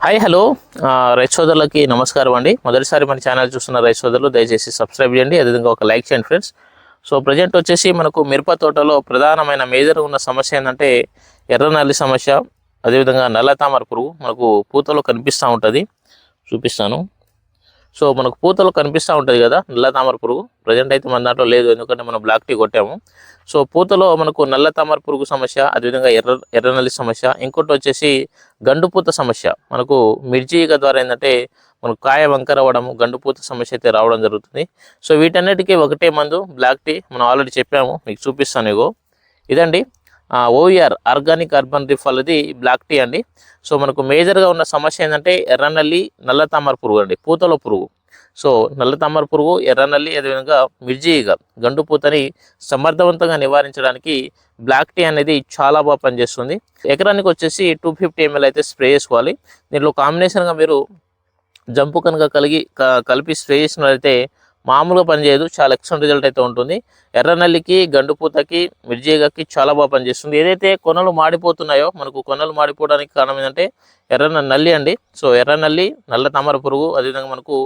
Hi hello రైతు సోదరులకి నమస్కారం అండి. మొదటిసారి మన ఛానల్ చూస్తున్న రైతు సోదరులు దయచేసి సబ్స్క్రైబ్ చేయండి, అదేవిధంగా ఒక లైక్ చేయండి ఫ్రెండ్స్. సో ప్రజెంట్ వచ్చేసి మనకు మిరప తోటలో ప్రధానమైన మేజర్ ఉన్న సమస్య ఏంటంటే ఎర్ర నల్లి సమస్య, అదేవిధంగా నల్ల తామర పురుగు మనకు పూతలో కనిపిస్తూ ఉంటుంది. చూపిస్తాను. సో మనకు పూతలో కనిపిస్తూ ఉంటుంది కదా నల్ల తామర పురుగు. ప్రజెంట్ అయితే మన దాంట్లో లేదు, ఎందుకంటే మనం బ్లాక్ టీ కొట్టాము. సో పూతలో మనకు నల్ల తామర పురుగు సమస్య, అదేవిధంగా ఎర్రనల్లి సమస్య, ఇంకోటి వచ్చేసి గండుపూత సమస్య. మనకు మిర్జీగ ద్వారా ఏంటంటే మనకు కాయ వంకర అవ్వడం, గండుపూత సమస్య అయితే రావడం జరుగుతుంది. సో వీటన్నిటికీ ఒకటే మందు బ్లాక్ టీ, మనం ఆల్రెడీ చెప్పాము, మీకు చూపిస్తాను. ఇగో ఇదండి ఓఈఆర్ ఆర్గానిక్ అర్బన్ రిఫ్ అనేది బ్లాక్ టీ అండి. సో మనకు మేజర్గా ఉన్న సమస్య ఏంటంటే ఎర్రనల్లి, నల్ల తామర పురుగు అండి, పూతలో పురుగు. సో నల్ల తామర పురుగు, ఎర్రనల్లి, అదేవిధంగా మిర్జీగ, గండుపూతని సమర్థవంతంగా నివారించడానికి బ్లాక్ టీ అనేది చాలా బాగా పనిచేస్తుంది. ఎకరానికి వచ్చేసి 250 ml అయితే స్ప్రే చేసుకోవాలి. దీంట్లో కాంబినేషన్గా మీరు జంపు కనుక కలిపి స్ప్రే చేసినట్లయితే మామూలుగా పనిచేయదు, చాలా ఎక్సలెంట్ రిజల్ట్ అయితే ఉంటుంది. ఎర్రనల్లికి, గండుపూతకి, మిర్జీగకి చాలా బాగా పనిచేస్తుంది. ఏదైతే కొనలు మాడిపోతున్నాయో, మనకు కొనలు మాడిపోవడానికి కారణం ఏంటంటే నల్లి అండి. సో ఎర్రనల్లి, నల్ల తామర పురుగు, అదేవిధంగా మనకు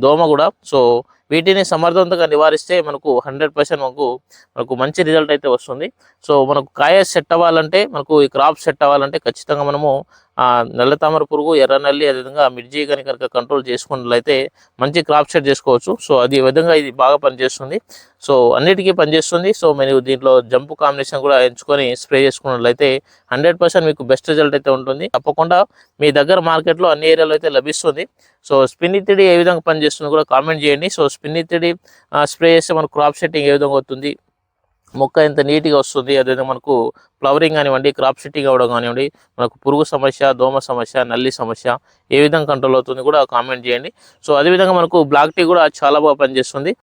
దోమ కూడా. సో వీటిని సమర్థవంతంగా నివారిస్తే మనకు 100% మనకు మంచి రిజల్ట్ అయితే వస్తుంది. సో మనకు కాయ సెట్ అవ్వాలంటే, మనకు ఈ క్రాప్ సెట్ అవ్వాలంటే ఖచ్చితంగా మనము నల్ల తామర పురుగు, ఎర్రనల్లి, అదేవిధంగా మిర్జీగని కనుక కంట్రోల్ చేసుకున్నట్లయితే మంచి క్రాప్ సెట్ చేసుకోవచ్చు. సో అది విధంగా ఇది బాగా పనిచేస్తుంది. సో అన్నిటికీ పనిచేస్తుంది. సో మీరు దీంట్లో జంపు కాంబినేషన్ కూడా ఎంచుకొని స్ప్రే చేసుకున్నట్లయితే 100% మీకు బెస్ట్ రిజల్ట్ అయితే ఉంటుంది. తప్పకుండా మీ దగ్గర మార్కెట్లో అన్ని ఏరియాలో అయితే లభిస్తుంది. సో స్పిన్నితిడి ఏ విధంగా పనిచేస్తుందో కూడా కామెంట్ చేయండి. సో స్పిన్నితిడి స్ప్రే చేస్తే మనకు క్రాప్ సెట్టింగ్ ఏ విధంగా అవుతుంది, మొక్క ఎంత నీట్గా వస్తుంది, అదేవిధంగా మనకు ఫ్లవరింగ్ కానివ్వండి, క్రాప్ సెట్టింగ్ అవ్వడం కానివ్వండి, మనకు పురుగు సమస్య, దోమ సమస్య, నల్లి సమస్య ఏ విధంగా కంట్రోల్ అవుతుంది కూడా కామెంట్ చేయండి. సో అదేవిధంగా మనకు బ్లాక్ టీ కూడా చాలా బాగా పనిచేస్తుంది.